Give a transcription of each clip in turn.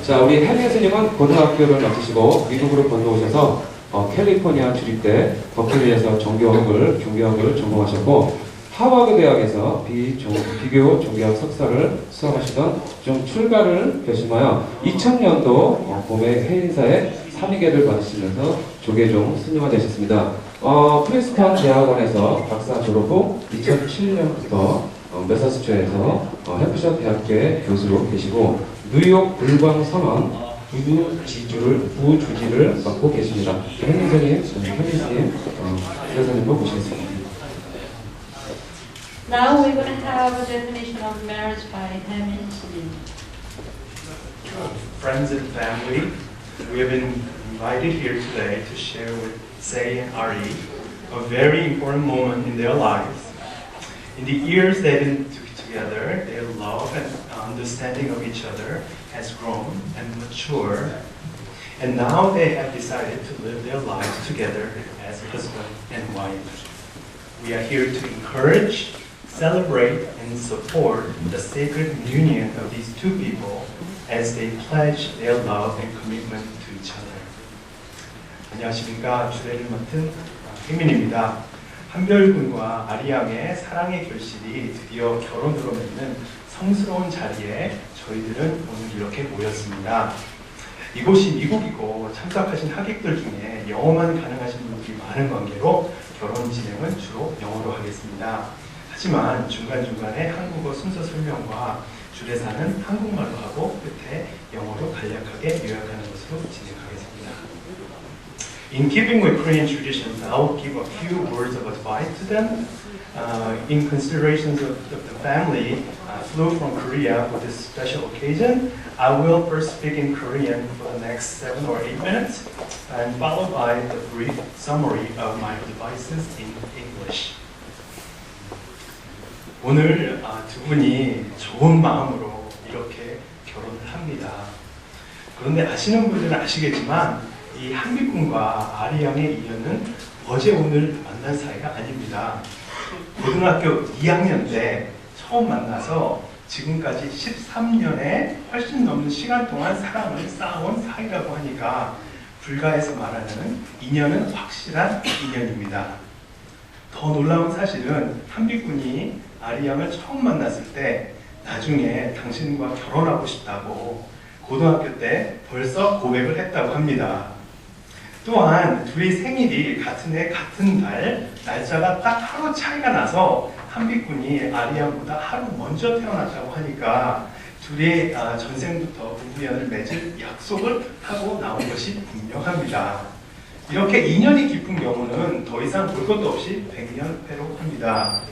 자, 우리 헨리 스님은 고등학교를 마치시고 미국으로 건너오셔서 캘리포니아 주립대 버클리에서 종교학을 전공하셨고 하버드 대학에서 비교 종교학 석사를 수학하시던 중 출가를 결심하여 2000년도 봄에 해인사에 삼위계를 받으시면서 조계종 스님이 되셨습니다. 프린스턴 대학원에서 박사 졸업 후 2007년부터 매사추세츠에서 해프셔 대학교의 교수로 계시고 뉴욕 불광선언 부주지를 맡고 계십니다. 헨리 스님, 교수님을 모시겠습니다. Now we're going to have a definition of marriage by Henry Slim. Friends and family, we have been invited here today to share with Say and Ari a very important moment in their lives. In the years they've been together, their love and understanding of each other has grown and matured, and now they have decided to live their lives together as husband and wife. We are here to encourage, celebrate, and support the sacred union of these two people as they pledge their love and commitment to each other. 안녕하십니까. 주례를 맡은 혜민입니다. 한별군과 아리양의 사랑의 결실이 드디어 결혼으로 맺는 성스러운 자리에 저희들은 오늘 이렇게 모였습니다. 이곳이 미국이고 참석하신 하객들 중에 영어만 가능하신 분들이 많은 관계로 결혼 진행은 주로 영어로 하겠습니다. 하지만 중간중간에 한국어 순서 설명과 주례사는 한국말로 하고 끝에 영어로 간략하게 요약하는 것으로 진행하겠습니다. In keeping with Korean traditions, I will give a few words of advice to them. In consideration of the family flew from Korea for this special occasion, I will first speak in Korean for the next 7 or 8 minutes, and followed by a brief summary of my advices in English. 오늘 두 분이 좋은 마음으로 이렇게 결혼을 합니다. 그런데 아시는 분들은 아시겠지만 이 한빛군과 아리양의 인연은 어제 오늘 만난 사이가 아닙니다. 고등학교 2학년 때 처음 만나서 지금까지 13년에 훨씬 넘는 시간 동안 사랑을 쌓아온 사이라고 하니까 불가에서 말하는 인연은 확실한 인연입니다. 더 놀라운 사실은 한빛군이 아리양을 처음 만났을 때 나중에 당신과 결혼하고 싶다고 고등학교 때 벌써 고백을 했다고 합니다. 또한 둘이 생일이 같은 해 같은 달 날짜가 딱 하루 차이가 나서 한빛군이 아리양보다 하루 먼저 태어났다고 하니까 둘이 전생부터 부부연을 맺을 약속을 하고 나온 것이 분명합니다. 이렇게 인연이 깊은 경우는 더 이상 볼 것도 없이 백년패로 합니다.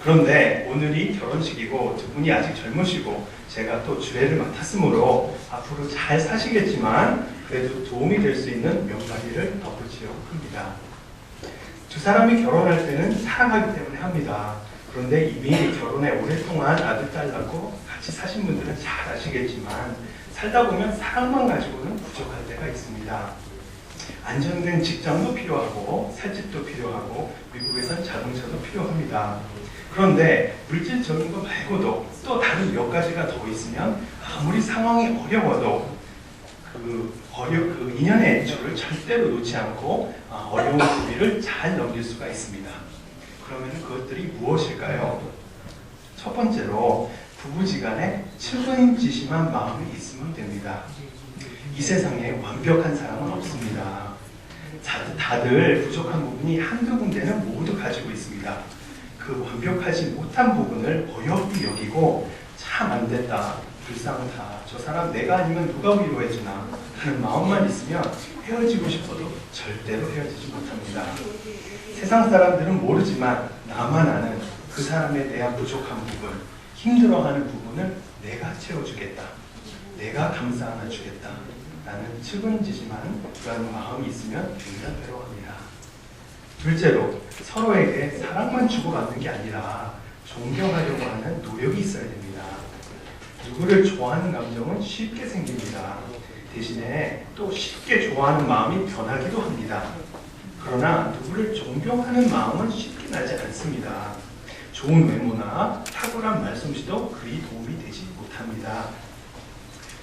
그런데 오늘이 결혼식이고 두 분이 아직 젊으시고 제가 또 주례를 맡았으므로 앞으로 잘 사시겠지만 그래도 도움이 될 수 있는 몇 가지를 덧붙이려고 합니다. 두 사람이 결혼할 때는 사랑하기 때문에 합니다. 그런데 이미 결혼에 오랫동안 아들, 딸 낳고 같이 사신 분들은 잘 아시겠지만 살다 보면 사랑만 가지고는 부족할 때가 있습니다. 안정된 직장도 필요하고 살 집도 필요하고 미국에선 자동차도 필요합니다. 그런데 물질적인 것 말고도 또 다른 몇 가지가 더 있으면 아무리 상황이 어려워도 그 인연의 애초를 절대로 놓지 않고 어려운 고비를 잘 넘길 수가 있습니다. 그러면 그것들이 무엇일까요? 첫 번째로 부부지간에 측은지심한 마음이 있으면 됩니다. 이 세상에 완벽한 사람은 없습니다. 다들 부족한 부분이 한두 군데는 모두 가지고 있습니다. 그 완벽하지 못한 부분을 어여삐 여기고 참 안됐다, 불쌍하다, 저 사람 내가 아니면 누가 위로해주나 하는 마음만 있으면 헤어지고 싶어도 절대로 헤어지지 못합니다. 세상 사람들은 모르지만 나만 아는 그 사람에 대한 부족한 부분, 힘들어하는 부분을 내가 채워주겠다, 내가 감싸 안아주겠다 라는 측은지심한 그런 마음이 있으면 백년패로 합니다. 둘째로 서로에게 사랑만 주고받는 게 아니라 존경하려고 하는 노력이 있어야 됩니다. 누구를 좋아하는 감정은 쉽게 생깁니다. 대신에 또 쉽게 좋아하는 마음이 변하기도 합니다. 그러나 누구를 존경하는 마음은 쉽게 나지 않습니다. 좋은 외모나 탁월한 말솜씨도 그리 도움이 되지 못합니다.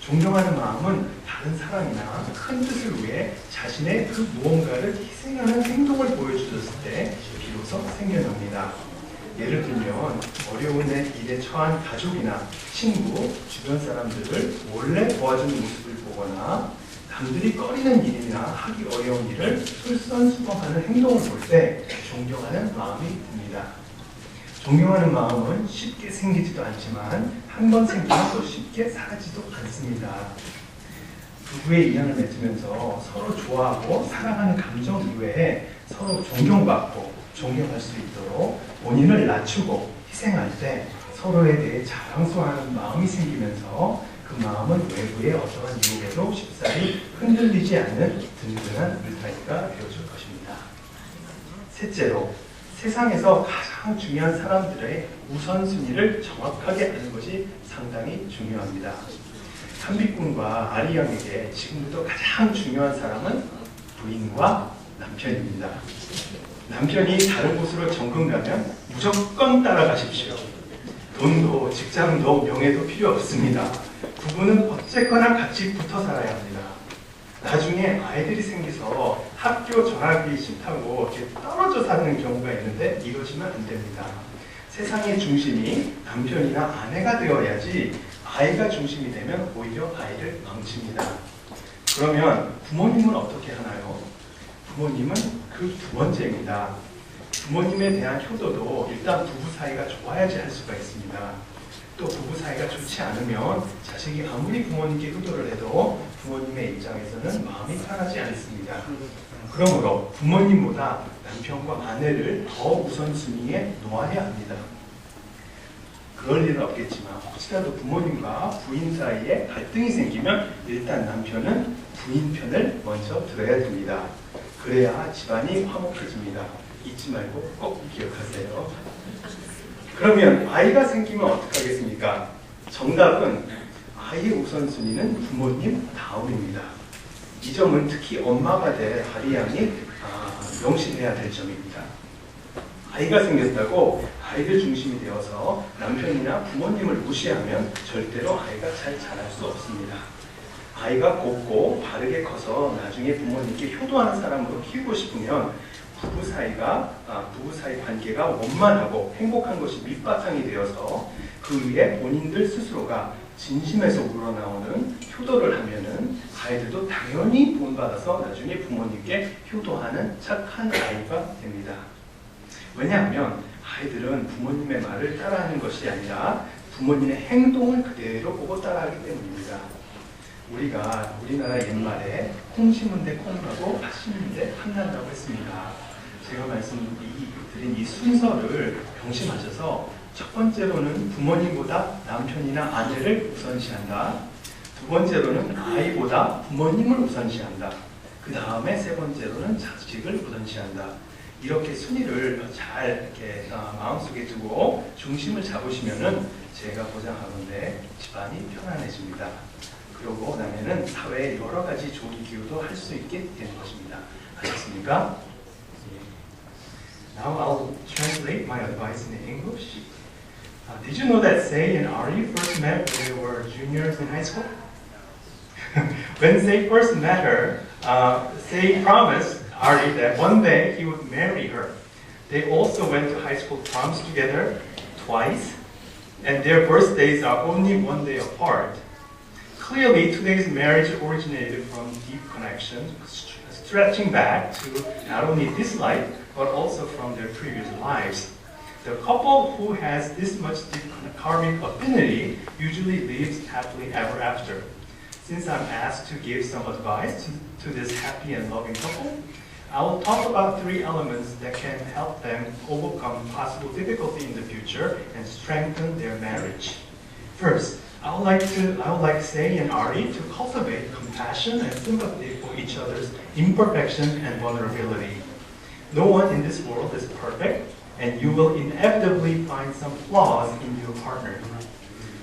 존경하는 마음은 다른 사람이나 큰 뜻을 위해 자신의 그 무언가를 희생하는 행동을 보여주었을 때 비로소 생겨납니다. 예를 들면 어려운 일에 처한 가족이나 친구, 주변 사람들을 몰래 도와주는 모습을 보거나 남들이 꺼리는 일이나 하기 어려운 일을 솔선수범하는 행동을 볼 때 존경하는 마음이 듭니다. 존경하는 마음은 쉽게 생기지도 않지만 한 번 생기면 또 쉽게 사라지도 않습니다. 부부의 인연을 맺으면서 서로 좋아하고 사랑하는 감정 이외에 서로 존경받고 존경할 수 있도록 본인을 낮추고 희생할 때 서로에 대해 자랑스러워하는 마음이 생기면서 그 마음은 외부의 어떠한 유혹에도 쉽사리 흔들리지 않는 든든한 물타기가 되어줄 것입니다. 셋째로, 세상에서 가장 중요한 사람들의 우선순위를 정확하게 아는 것이 상당히 중요합니다. 한빛군과 아리 양에게 지금부터 가장 중요한 사람은 부인과 남편입니다. 남편이 다른 곳으로 정금 가면 무조건 따라가십시오. 돈도 직장도 명예도 필요 없습니다. 부부는 어쨌거나 같이 붙어 살아야 합니다. 나중에 아이들이 생겨서 학교 전화하기 싫다고 이렇게 떨어져 사는 경우가 있는데 이러시면 안 됩니다. 세상의 중심이 남편이나 아내가 되어야지 아이가 중심이 되면 오히려 아이를 망칩니다. 그러면 부모님은 어떻게 하나요? 부모님은 그 두 번째입니다. 부모님에 대한 효도도 일단 부부 사이가 좋아야지 할 수가 있습니다. 또 부부 사이가 좋지 않으면 자식이 아무리 부모님께 효도를 해도 부모님의 입장에서는 마음이 편하지 않습니다. 그러므로 부모님보다 남편과 아내를 더 우선순위에 놓아야 합니다. 그럴 일은 없겠지만 혹시라도 부모님과 부인 사이에 갈등이 생기면 일단 남편은 부인 편을 먼저 들어야 됩니다. 그래야 집안이 화목해집니다. 잊지 말고 꼭 기억하세요. 그러면 아이가 생기면 어떻게 하겠습니까? 정답은 아이의 우선순위는 부모님 다음입니다. 이 점은 특히 엄마가 될 아리 양이 명심해야 될 점입니다. 아이가 생겼다고 아이들 중심이 되어서 남편이나 부모님을 무시하면 절대로 아이가 잘 자랄 수 없습니다. 아이가 곱고 바르게 커서 나중에 부모님께 효도하는 사람으로 키우고 싶으면 부부 사이 관계가 원만하고 행복한 것이 밑바탕이 되어서 그 위에 본인들 스스로가 진심에서 우러나오는 효도를 하면은 아이들도 당연히 본받아서 나중에 부모님께 효도하는 착한 아이가 됩니다. 왜냐하면 아이들은 부모님의 말을 따라하는 것이 아니라 부모님의 행동을 그대로 보고 따라하기 때문입니다. 우리나라 옛말에 콩 심은 데 콩나고 팥 심은 데 팥난다고 했습니다. 제가 말씀드린 이 순서를 명심하셔서 첫 번째로는 부모님보다 남편이나 아내를 우선시한다. 두 번째로는 아이보다 부모님을 우선시한다. 그 다음에 세 번째로는 자식을 우선시한다. 이렇게 순위를 잘 이렇게 마음속에 두고 중심을 잡으시면은 제가 보장하건대 집안이 편안해집니다. 그러고 나면은 사회에 여러 가지 좋은 기후도 할 수 있게 되는 것입니다. 아셨습니까? Now I'll translate my advice in English. Did you know that Sei and Ari first met when they were juniors in high school? When Sei first met her, Sei promised Ari that one day he would marry her. They also went to high school proms together twice, and their birthdays are only one day apart. Clearly, today's marriage originated from deep connection, stretching back to not only this life, but also from their previous lives. The couple who has this much deep karmic affinity usually lives happily ever after. Since I'm asked to give some advice to this happy and loving couple, I will talk about three elements that can help them overcome possible difficulty in the future and strengthen their marriage. First, I would like Sei and Ari to cultivate compassion and sympathy for each other's imperfection and vulnerability. No one in this world is perfect, and you will inevitably find some flaws in your partner.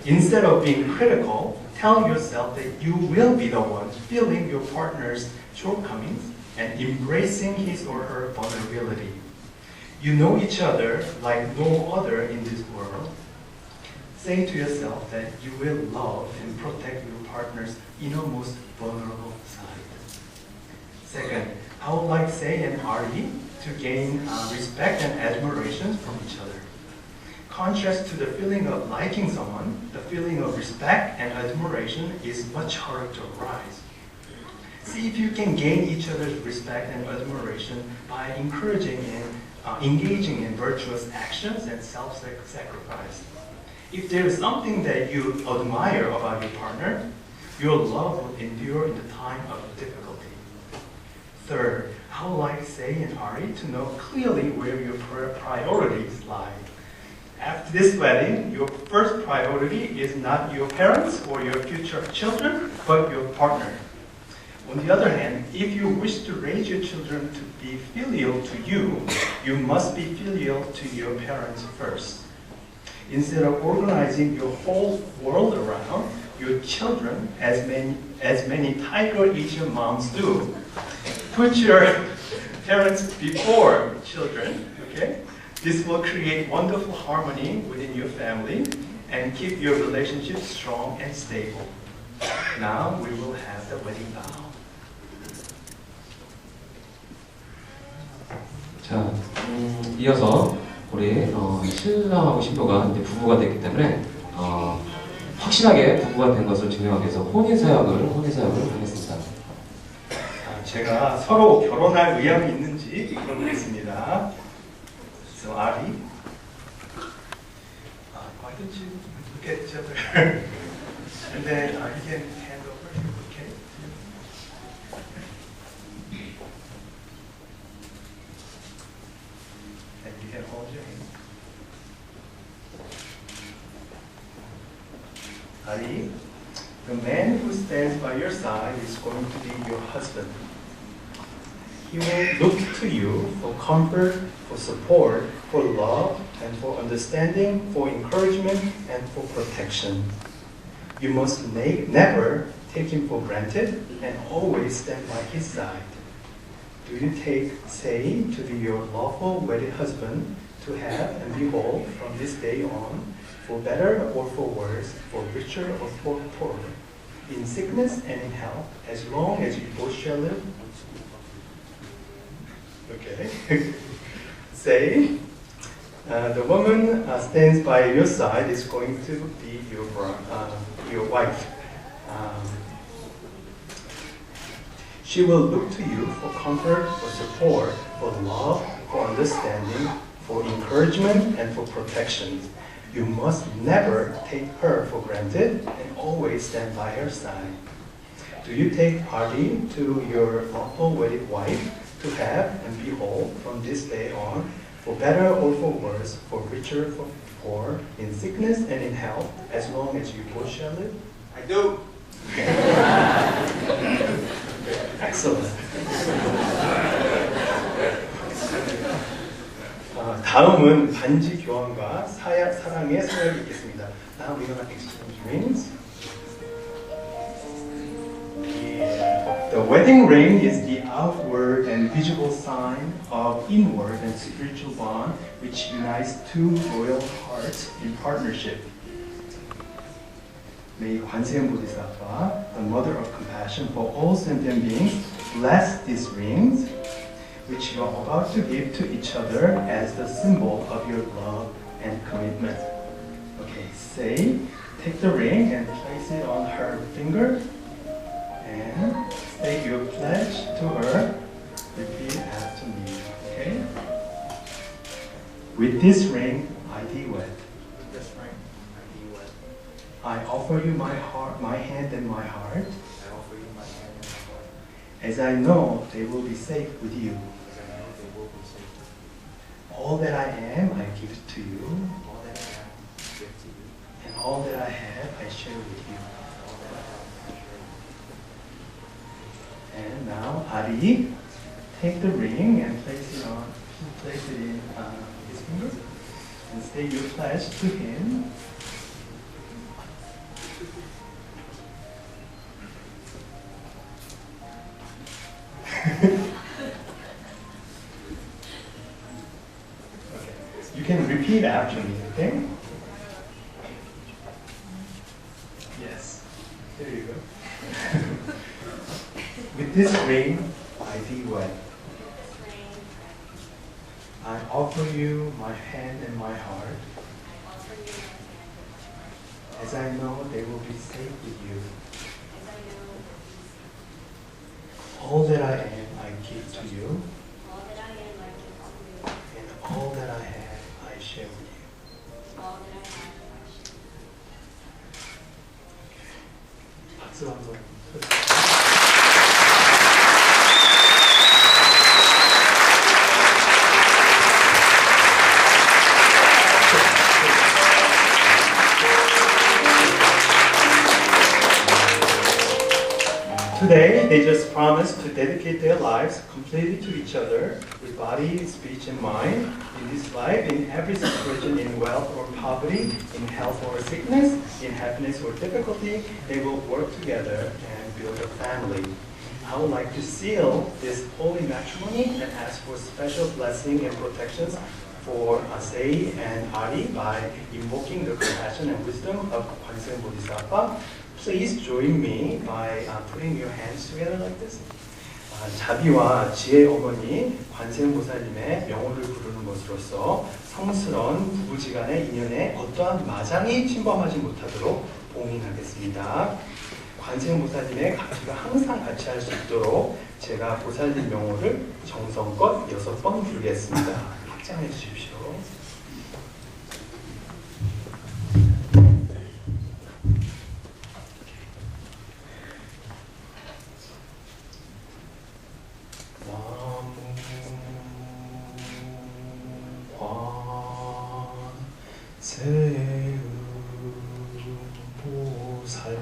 Instead of being critical, tell yourself that you will be the one feeling your partner's shortcomings and embracing his or her vulnerability. You know each other like no other in this world. Say to yourself that you will love and protect your partner's innermost vulnerable side. Second, I would like Say and Ari to gain respect and admiration from each other. Contrast to the feeling of liking someone, the feeling of respect and admiration is much harder to arise. See if you can gain each other's respect and admiration by encouraging and engaging in virtuous actions and self-sacrifice. If there is something that you admire about your partner, your love will endure in the time of difficulty. Third, I would like Say and Ari to know clearly where your priorities lie. After this wedding, your first priority is not your parents or your future children, but your partner. On the other hand, if you wish to raise your children to be filial to you, you must be filial to your parents first. Instead of organizing your whole world around your children, as many Tiger Asian moms do, put your parents before children, okay? This will create wonderful harmony within your family and keep your relationship strong and stable. Now we will have the wedding vow. 자, 이어서 우리 신랑하고 신부가 이제 부부가 됐기 때문에 확실하게 부부가 된 것을 증명하기 위해서 혼인사역을 하겠습니다. 제가 서로 결혼할 의향이 있는지 물어보겠습니다. So Ari, why don't you look at each other and then you can hand over, okay? And you can hold your hand. Ari, the man who stands by your side is going to be your husband. He will look to you for comfort, for support, for love, and for understanding, for encouragement, and for protection. You must never take him for granted and always stand by his side. Do you take Say to be your lawful wedded husband to have and behold from this day on, for better or for worse, for richer or for poorer, in sickness and in health, as long as you both shall live? Okay. Say, the woman stands by your side is going to be your wife. She will look to you for comfort, for support, for love, for understanding, for encouragement, and for protection. You must never take her for granted and always stand by her side. Do you take Ari to your lawful wedded wife to have and behold from this day on, for better or for worse, for richer or for poor, in sickness and in health, as long as you both shall live? I do. Excellent. 다음은 반지 교환과 사랑의 서약이 있겠습니다. Now we're gonna exchange rings. The wedding ring is the outward and visible sign of inward and spiritual bond which unites two royal hearts in partnership. May Kwanseum Bodhisattva, the mother of compassion for all sentient beings, bless these rings which you are about to give to each other as the symbol of your love and commitment. Okay, Say, take the ring and place it on her finger and state your pledge to her. Repeat after me, okay? With this ring, I thee wed. This ring, I thee wed. I offer you my heart, my hand and my heart, I offer you my hand and my heart, as I know they will be safe with you. as I know they will be safe with you. All that I am, I give to you, All that I am, I give to you, and all that I have, I share with you. and all that I have, I share with And now, Ari, take the ring and place it in his finger, and say your pledge to him. Okay. You can repeat after me, okay? With this ring, I thee wed. I offer you my hand and my heart, as I know they will be safe with you. All that I am, I give to you, and all that I have, I share with you. 박수 한번. Today, they just promised to dedicate their lives completely to each other, with body, speech, and mind, in this life, in every situation, in wealth or poverty, in health or sickness, in happiness or difficulty. They will work together and build a family. I would like to seal this holy matrimony and ask for special blessing and protections for Asei and Ari by invoking the compassion and wisdom of Kwanseum Bodhisattva. Please join me by putting your hands together like this. 자비와 지혜의 어머니 관세음 보살님의 명호를 부르는 것으로서 성스러운 부부지간의 인연에 어떠한 마장이 침범하지 못하도록 봉인하겠습니다. 관세음 보살님의 가치가 항상 같이 할 수 있도록 제가 보살님 명호를 정성껏 6번 부르겠습니다. 확장해 주십시오. 세음보살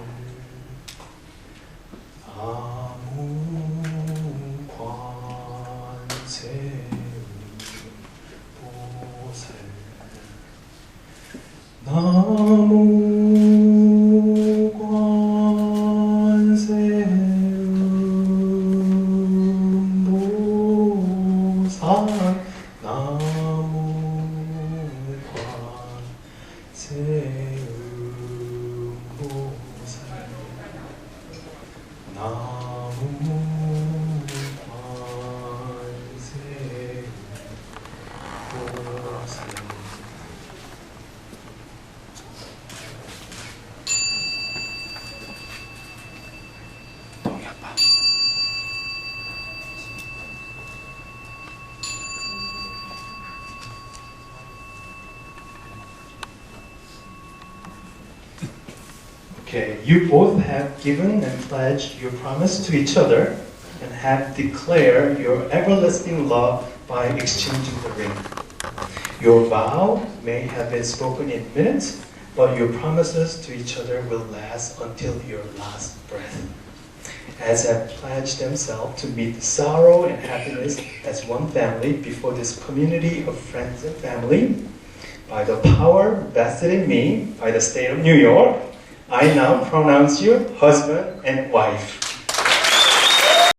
Okay, you both have given and pledged your promise to each other and have declared your everlasting love by exchanging the ring. Your vow may have been spoken in minutes, but your promises to each other will last until your last breath. As have pledged themselves to meet sorrow and happiness as one family before this community of friends and family, by the power vested in me by the state of New York, I now pronounce you husband and wife.